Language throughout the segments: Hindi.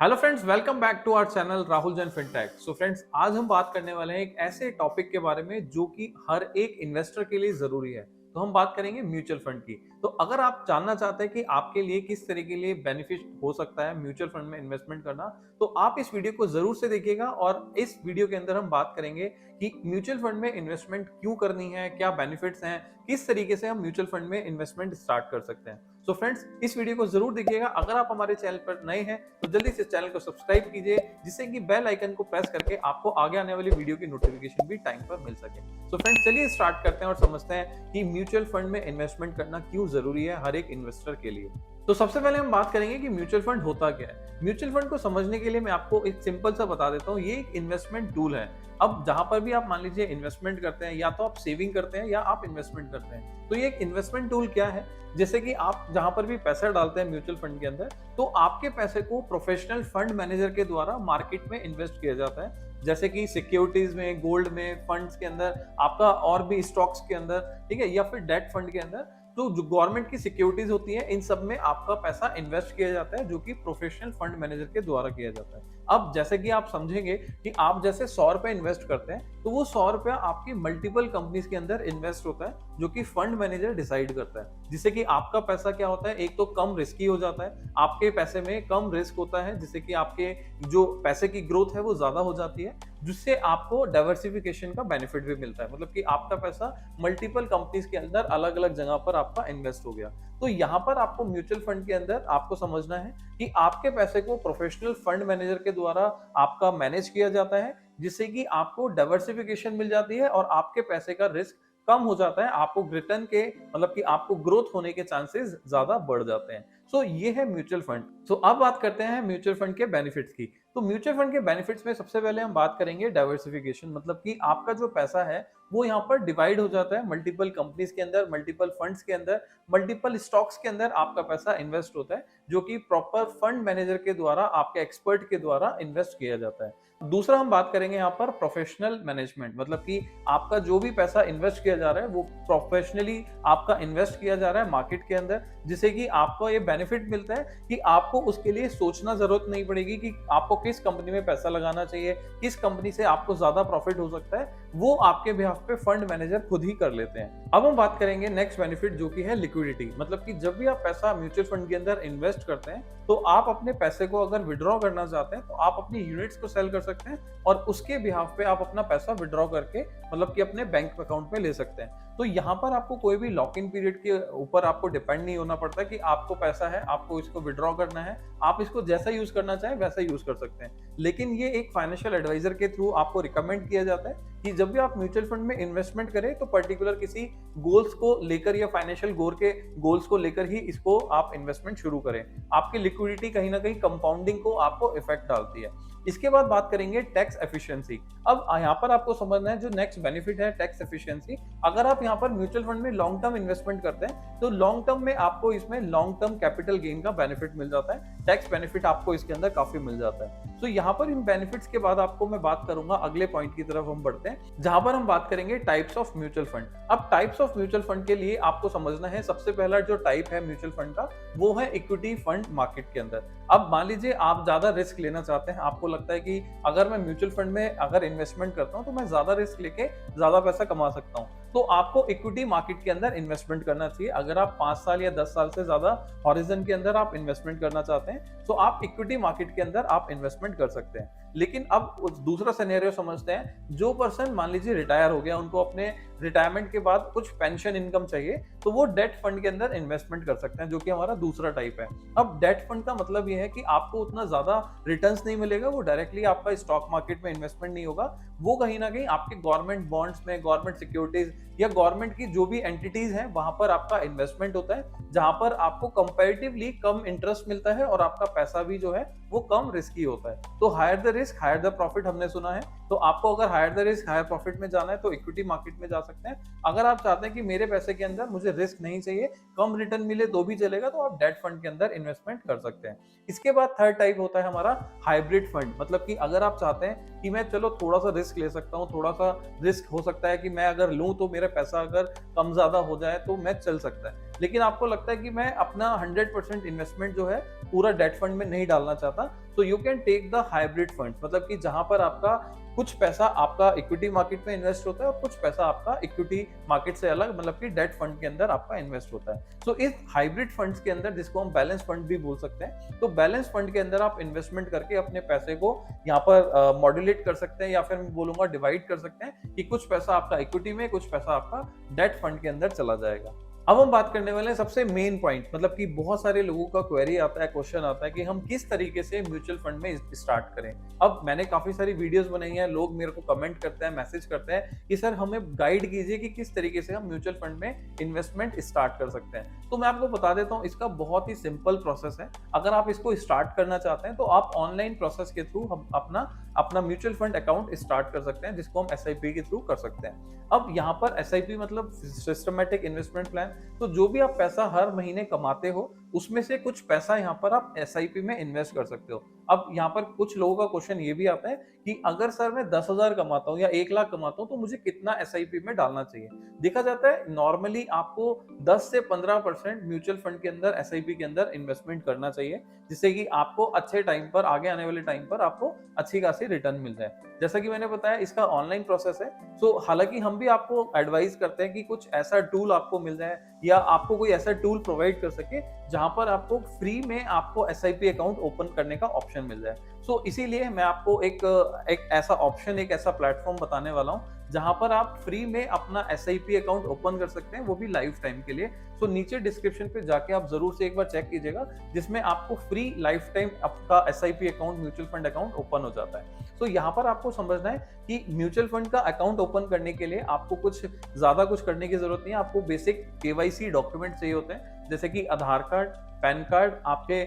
Hello friends, welcome back to our channel Rahul Jain fintech. So friends, आज हम बात करने वाले हैं एक ऐसे टॉपिक के बारे में जो कि हर एक इन्वेस्टर के लिए जरूरी है। तो हम बात करेंगे म्यूचुअल फंड की। तो अगर आप जानना चाहते हैं कि आपके लिए किस तरह के लिए बेनिफिट हो सकता है म्यूचुअल फंड में इन्वेस्टमेंट करना, तो आप इस वीडियो को जरूर से देखिएगा। और इस वीडियो के अंदर हम बात करेंगे कि म्यूचुअल फंड में इन्वेस्टमेंट क्यों करनी है, क्या बेनिफिट्स हैं, किस तरीके से हम म्यूचुअल फंड में इन्वेस्टमेंट स्टार्ट कर सकते हैं। सो फ्रेंड्स, इस वीडियो को जरूर देखिएगा। अगर आप हमारे चैनल पर नए हैं तो जल्दी से चैनल को सब्सक्राइब कीजिए, जिससे कि बेल आइकन को प्रेस करके आपको आगे आने वाली वीडियो की नोटिफिकेशन भी टाइम पर मिल सके। सो फ्रेंड्स, चलिए स्टार्ट करते हैं और समझते हैं कि म्यूचुअल फंड में इन्वेस्टमेंट करना क्यों जरूरी है हर एक इन्वेस्टर के लिए। तो सबसे पहले हम बात करेंगे कि म्यूचुअल फंड होता क्या है। म्यूचुअल फंड को समझने के लिए मैं आपको एक सिंपल सा बता देता हूँ। ये एक इन्वेस्टमेंट टूल है। अब जहां पर भी आप मान लीजिए इन्वेस्टमेंट करते हैं, या तो आप सेविंग करते हैं या आप इन्वेस्टमेंट करते हैं, तो ये एक इन्वेस्टमेंट टूल क्या है, जैसे कि आप जहां पर भी पैसा डालते हैं म्यूचुअल फंड के अंदर, तो आपके पैसे को प्रोफेशनल फंड मैनेजर के द्वारा मार्केट में इन्वेस्ट किया जाता है। जैसे कि सिक्योरिटीज में, गोल्ड में, फंड्स के अंदर, आपका और भी स्टॉक्स के अंदर, ठीक है, या फिर डेट फंड के अंदर। तो जो गवर्नमेंट की सिक्योरिटीज होती है, इन सब में आपका पैसा इन्वेस्ट किया जाता है, जो कि प्रोफेशनल फंड मैनेजर के द्वारा किया जाता है। अब जैसे कि आप समझेंगे कि आप जैसे 100 रुपए इन्वेस्ट करते हैं, तो वो 100 रुपया आपकी मल्टीपल कंपनीज के अंदर इन्वेस्ट होता है, जो कि फंड मैनेजर डिसाइड करता है। जिससे कि आपका पैसा क्या होता है, एक तो कम रिस्की हो जाता है, आपके पैसे में कम रिस्क होता है, जिससे कि आपके जो पैसे की ग्रोथ है वो ज्यादा हो जाती है, जिससे आपको डाइवर्सिफिकेशन का बेनिफिट भी मिलता है। मतलब कि आपका पैसा मल्टीपल कंपनीज के अंदर अलग अलग जगह पर आपका इन्वेस्ट हो गया। तो यहाँ पर आपको म्यूचुअल फंड के अंदर आपको समझना है कि आपके पैसे को प्रोफेशनल फंड मैनेजर के द्वारा आपका मैनेज किया जाता है, जिससे कि आपको डाइवर्सिफिकेशन मिल जाती है और आपके पैसे का रिस्क कम हो जाता है। आपको रिटर्न के, मतलब कि आपको ग्रोथ होने के चांसेस ज्यादा बढ़ जाते हैं। सो ये है म्यूचुअल फंड। सो अब बात करते हैं म्यूचुअल फंड के बेनिफिट्स की। तो म्यूचुअल फंड के बेनिफिट्स में सबसे पहले हम बात करेंगे डाइवर्सिफिकेशन। मतलब कि आपका जो पैसा है वो यहाँ पर डिवाइड हो जाता है मल्टीपल कंपनीज के अंदर, मल्टीपल फंड्स के अंदर, मल्टीपल स्टॉक्स के अंदर आपका पैसा इन्वेस्ट होता है, जो कि प्रॉपर फंड मैनेजर के द्वारा, आपके एक्सपर्ट के द्वारा इन्वेस्ट किया जाता है। दूसरा हम बात करेंगे यहाँ पर प्रोफेशनल मैनेजमेंट। मतलब कि आपका जो भी पैसा इन्वेस्ट किया जा रहा है वो प्रोफेशनली आपका इन्वेस्ट किया जा रहा है मार्केट के अंदर, जिससे कि आपको ये बेनिफिट मिलता है कि आपको उसके लिए सोचना जरूरत नहीं पड़ेगी कि आपको किस कंपनी में पैसा लगाना चाहिए, किस कंपनी से आपको ज्यादा प्रॉफिट हो सकता है, वो आपके बिहाफ पे फंड मैनेजर खुद ही कर लेते हैं। अब हम बात करेंगे नेक्स्ट बेनिफिट, जो कि है लिक्विडिटी। मतलब कि जब भी आप पैसा म्यूचुअल फंड के अंदर इन्वेस्ट करते हैं, तो आप अपने पैसे को अगर विड्रॉ करना चाहते हैं तो आप अपनी यूनिट्स को सेल कर सकते हैं और उसके बिहाफ पे आप अपना पैसा विड्रॉ करके, मतलब कि अपने बैंक अकाउंट में ले सकते हैं। तो यहाँ पर आपको कोई भी लॉक इन पीरियड के ऊपर आपको डिपेंड नहीं होना पड़ता कि आपको पैसा है, आपको इसको विड्रॉ करना है, आप इसको जैसा यूज करना चाहें वैसा यूज कर सकते हैं। लेकिन ये एक फाइनेंशियल एडवाइजर के थ्रू आपको रिकमेंड किया जाता है कि जब भी आप म्यूचुअल फंड में इन्वेस्टमेंट करें तो पर्टिकुलर किसी गोल्स को लेकर या फाइनेंशियल गोल्स को लेकर ही इसको आप इन्वेस्टमेंट शुरू करें। आपकी लिक्विडिटी कहीं ना कहीं कंपाउंडिंग को आपको इफेक्ट डालती है। इसके बाद बात करेंगे टैक्स एफिशिएंसी। अब यहाँ पर आपको समझना है जो नेक्स्ट बेनिफिट है टैक्स एफिशिएंसी। अगर आप यहाँ पर म्यूचुअल फंड में लॉन्ग टर्म इन्वेस्टमेंट करते हैं तो लॉन्ग टर्म में आपको इसमें लॉन्ग टर्म कैपिटल गेन का बेनिफिट मिल जाता है, टैक्स बेनिफिट आपको इसके अंदर काफी मिल जाता है। तो यहाँ पर इन बेनिफिट्स के बाद आपको मैं बात करूंगा अगले पॉइंट की तरफ हम बढ़ते हैं, जहां पर हम बात करेंगे टाइप्स ऑफ म्यूचुअल फंड। अब टाइप्स ऑफ म्यूचुअल फंड के लिए आपको समझना है, सबसे पहला जो टाइप है म्यूचुअल फंड का वो है इक्विटी फंड मार्केट के अंदर। अब मान लीजिए आप ज्यादा रिस्क लेना चाहते हैं, आपको लगता है कि अगर मैं म्यूचुअल फंड में अगर इन्वेस्टमेंट करता हूं तो मैं ज्यादा रिस्क लेके ज्यादा पैसा कमा सकता हूं, तो आपको इक्विटी मार्केट के अंदर इन्वेस्टमेंट करना चाहिए। अगर आप 5 साल या 10 साल से ज्यादा हॉरिजन के अंदर आप इन्वेस्टमेंट करना चाहते हैं तो आप इक्विटी मार्केट के अंदर आप इन्वेस्टमेंट कर सकते हैं। लेकिन अब दूसरा सिनेरियो समझते हैं, जो पर्सन मान लीजिए रिटायर हो गया, उनको अपने रिटायरमेंट के बाद कुछ पेंशन इनकम चाहिए, तो वो डेट फंड के अंदर इन्वेस्टमेंट कर सकते हैं, जो कि हमारा दूसरा टाइप है। अब डेट फंड का मतलब ये है कि आपको उतना ज्यादा रिटर्न्स नहीं मिलेगा, वो डायरेक्टली आपका स्टॉक मार्केट में इन्वेस्टमेंट नहीं होगा, वो कहीं ना कहीं आपके गवर्नमेंट बॉन्ड्स में, गवर्नमेंट सिक्योरिटीज या गवर्नमेंट की जो भी एंटिटीज हैं वहां पर आपका इन्वेस्टमेंट होता है, जहां पर आपको कंपैरेटिवली कम इंटरेस्ट मिलता है और आपका पैसा भी जो है वो कम रिस्की होता है। तो higher the risk higher the profit हमने सुना है, तो आपको अगर higher the risk higher profit में जाना है तो इक्विटी मार्केट में जा सकते हैं। अगर आप चाहते हैं कि मेरे पैसे के अंदर मुझे रिस्क नहीं चाहिए, कम रिटर्न मिले तो भी चलेगा, तो आप डेट फंड के अंदर इन्वेस्टमेंट कर सकते हैं। इसके बाद थर्ड टाइप होता है हमारा हाइब्रिड फंड। मतलब कि अगर आप चाहते हैं कि मैं चलो थोड़ा सा रिस्क ले सकता हूँ, थोड़ा सा रिस्क हो सकता है कि मैं अगर लूं तो मेरा पैसा अगर कम ज्यादा हो जाए तो मैं चल सकता है, लेकिन आपको लगता है कि मैं अपना 100% इन्वेस्टमेंट जो है पूरा डेट फंड में नहीं डालना चाहता, so you can take the hybrid funds, मतलब कि जहां पर आपका कुछ पैसा आपका इक्विटी मार्केट में इन्वेस्ट होता है और कुछ पैसा आपका इक्विटी मार्केट से अलग, मतलब कि डेट फंड के अंदर आपका इन्वेस्ट होता है। सो इस हाइब्रिड फंड्स के अंदर, जिसको हम बैलेंस फंड भी बोल सकते हैं, तो बैलेंस फंड के अंदर आप इन्वेस्टमेंट करके अपने पैसे को यहाँ पर मॉड्यूलेट कर सकते हैं, या फिर मैं बोलूंगा डिवाइड कर सकते हैं कि कुछ पैसा आपका इक्विटी में, कुछ पैसा आपका डेट फंड के अंदर चला जाएगा। अब हम बात करने वाले हैं सबसे मेन पॉइंट, मतलब कि बहुत सारे लोगों का क्वेरी आता है, क्वेश्चन आता है कि हम किस तरीके से म्यूचुअल फंड में स्टार्ट करें। अब मैंने काफी सारी वीडियोस बनाई हैं, लोग मेरे को कमेंट करते हैं, मैसेज करते हैं कि सर हमें गाइड कीजिए कि किस तरीके से हम म्यूचुअल फंड में इन्वेस्टमेंट स्टार्ट कर सकते हैं। तो मैं आपको बता देता हूँ, इसका बहुत ही सिंपल प्रोसेस है। अगर आप इसको स्टार्ट करना चाहते हैं तो आप ऑनलाइन प्रोसेस के थ्रू हम अपना म्यूचुअल फंड अकाउंट स्टार्ट कर सकते हैं, जिसको हम एसआईपी के थ्रू कर सकते हैं। अब यहाँ पर एसआईपी मतलब सिस्टमैटिक इन्वेस्टमेंट प्लान। तो जो भी आप पैसा हर महीने कमाते हो, उसमें से कुछ पैसा यहाँ पर आप एसआईपी में इन्वेस्ट कर सकते हो। अब यहाँ पर कुछ लोगों का क्वेश्चन ये भी आता है कि अगर सर मैं 10,000 कमाता हूँ या 1 लाख कमाता हूँ तो मुझे कितना एसआईपी में डालना चाहिए। देखा जाता है नॉर्मली आपको 10 से 15% म्यूचुअल फंड के अंदर, एसआईपी के अंदर इन्वेस्टमेंट करना चाहिए, जिससे कि आपको अच्छे टाइम पर, आगे आने वाले टाइम पर आपको अच्छी खासी रिटर्न मिल जाए। जैसा कि मैंने बताया, इसका ऑनलाइन प्रोसेस है। सो हालांकि हम भी आपको एडवाइस करते हैं कि कुछ ऐसा टूल आपको मिल जाए, या आपको कोई ऐसा टूल प्रोवाइड कर सके जहां पर आपको फ्री में आपको एसआईपी अकाउंट ओपन करने का ऑप्शन मिल जाए। सो इसीलिए मैं आपको एक ऐसा ऑप्शन, एक ऐसा प्लेटफॉर्म बताने वाला हूं जहां पर आप फ्री में अपना एसआईपी अकाउंट ओपन कर सकते हैं, वो भी लाइफ टाइम के लिए। सो नीचे डिस्क्रिप्शन पे जाके आप जरूर से एक बार चेक कीजिएगा, जिसमें आपको फ्री लाइफ टाइम आपका SIP account, mutual fund account open हो जाता है। तो यहाँ पर आपको समझना है कि म्यूचुअल फंड का अकाउंट ओपन करने के लिए आपको कुछ ज्यादा कुछ करने की जरूरत नहीं है। आपको बेसिक केवाईसी डॉक्यूमेंट चाहिए होते हैं, जैसे कि आधार कार्ड, पैन कार्ड, आपके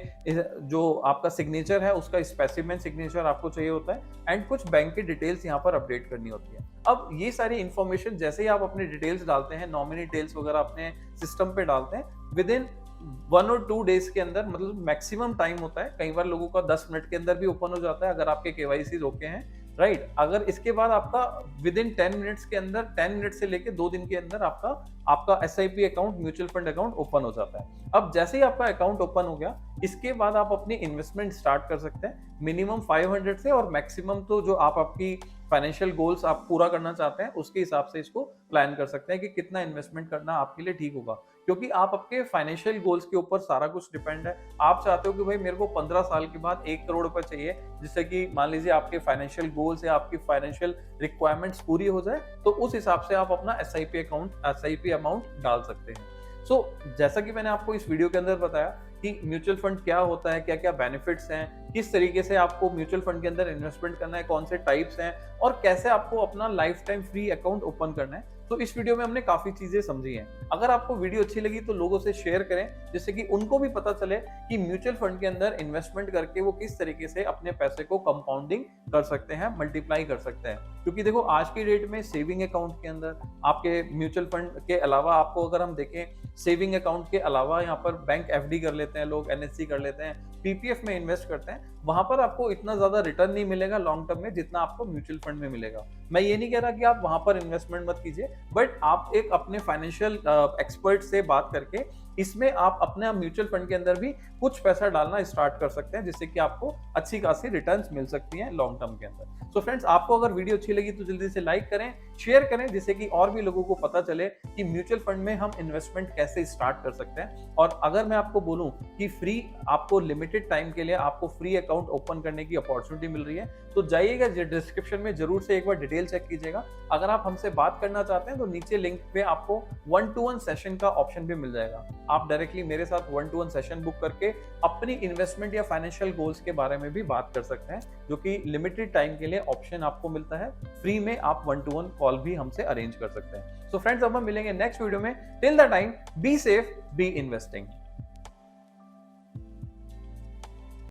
जो आपका सिग्नेचर है उसका स्पेसिमेन सिग्नेचर आपको चाहिए होता है, एंड कुछ बैंक की डिटेल्स यहाँ पर अपडेट करनी होती है। अब ये सारी इंफॉर्मेशन जैसे ही आप अपनी डिटेल्स डालते हैं, नॉमिनी डिटेल्स वगैरह अपने सिस्टम पे डालते हैं, विद इन 1 और 2 डेज के अंदर, मतलब मैक्सिमम टाइम होता है, कई बार लोगों का 10 मिनट के अंदर भी ओपन हो जाता है अगर आपके केवाईसी ओके हैं, राइट। अगर इसके बाद आपका विद इन 10 मिनट्स के अंदर, 10 मिनट से लेके 2 दिन के अंदर आपका SIP account, mutual fund account open हो जाता है। अब जैसे ही आपका अकाउंट ओपन हो गया, इसके बाद आप अपनी इन्वेस्टमेंट स्टार्ट कर सकते हैं, मिनिमम 500 से, और मैक्सिमम तो जो आप आपकी फाइनेंशियल गोल्स आप पूरा करना चाहते हैं उसके हिसाब से इसको प्लान कर सकते हैं कि कितना इन्वेस्टमेंट करना आपके लिए ठीक होगा, क्योंकि आप आपके फाइनेंशियल गोल्स के ऊपर सारा कुछ डिपेंड है। आप चाहते हो कि भाई मेरे को 15 साल के बाद 1 करोड़ रुपए चाहिए, जिससे कि मान लीजिए आपके फाइनेंशियल गोल्स या आपकी फाइनेंशियल रिक्वायरमेंट्स पूरी हो जाए, तो उस हिसाब से आप अपना एसआईपी अमाउंट डाल सकते हैं। सो जैसा कि मैंने आपको इस वीडियो के अंदर बताया कि म्यूचुअल फंड क्या होता है, क्या क्या बेनिफिट्स हैं, किस तरीके से आपको म्यूचुअल फंड के अंदर इन्वेस्टमेंट करना है, कौन से टाइप्स हैं, और कैसे आपको अपना life time free account open करना है, तो इस वीडियो में हमने काफी चीजें समझी हैं। अगर आपको वीडियो अच्छी लगी तो लोगों से शेयर करें, जिससे कि उनको भी पता चले कि म्यूचुअल फंड के अंदर इन्वेस्टमेंट करके वो किस तरीके से अपने पैसे को कंपाउंडिंग कर सकते हैं, मल्टीप्लाई कर सकते हैं। क्योंकि देखो आज की डेट में सेविंग अकाउंट के अंदर आपके म्यूचुअल फंड के अलावा, आपको अगर हम देखें, सेविंग अकाउंट के अलावा यहाँ पर बैंक एफडी कर लेते हैं लोग, एनएससी कर लेते हैं, पीपीएफ में इन्वेस्ट करते हैं, वहां पर आपको इतना ज्यादा रिटर्न नहीं मिलेगा लॉन्ग टर्म में जितना आपको म्यूचुअल फंड में मिलेगा। मैं ये नहीं कह रहा कि आप वहां पर इन्वेस्टमेंट मत कीजिए, बट आप एक अपने फाइनेंशियल एक्सपर्ट से बात करके इसमें आप अपने म्यूचुअल फंड के अंदर भी कुछ पैसा डालना स्टार्ट कर सकते हैं, जिससे कि आपको अच्छी खासी रिटर्न्स मिल सकती हैं लॉन्ग टर्म के अंदर। सो फ्रेंड्स, आपको अगर वीडियो अच्छी लगी तो जल्दी से लाइक करें, शेयर करें, जिससे कि और भी लोगों को पता चले कि म्यूचुअल फंड में हम इन्वेस्टमेंट कैसे स्टार्ट कर सकते हैं। और अगर मैं आपको बोलूं कि फ्री, आपको लिमिटेड टाइम के लिए आपको फ्री अकाउंट ओपन करने की अपॉर्चुनिटी मिल रही है, तो जाइएगा डिस्क्रिप्शन में, जरूर से एक बार डिटेल चेक कीजिएगा। अगर आप हमसे बात करना चाहते हैं तो नीचे लिंक पे आपको 1-to-1 सेशन का ऑप्शन भी मिल जाएगा। आप डायरेक्टली मेरे साथ 1-to-1 सेशन बुक करके अपनी इन्वेस्टमेंट या फाइनेंशियल गोल्स के बारे में भी बात कर सकते हैं, जो कि लिमिटेड टाइम के लिए ऑप्शन आपको मिलता है। फ्री में आप 1-to-1 कॉल भी हमसे अरेंज कर सकते हैं। सो फ्रेंड्स, अब हम मिलेंगे नेक्स्ट वीडियो में। Till the time, be safe, be investing.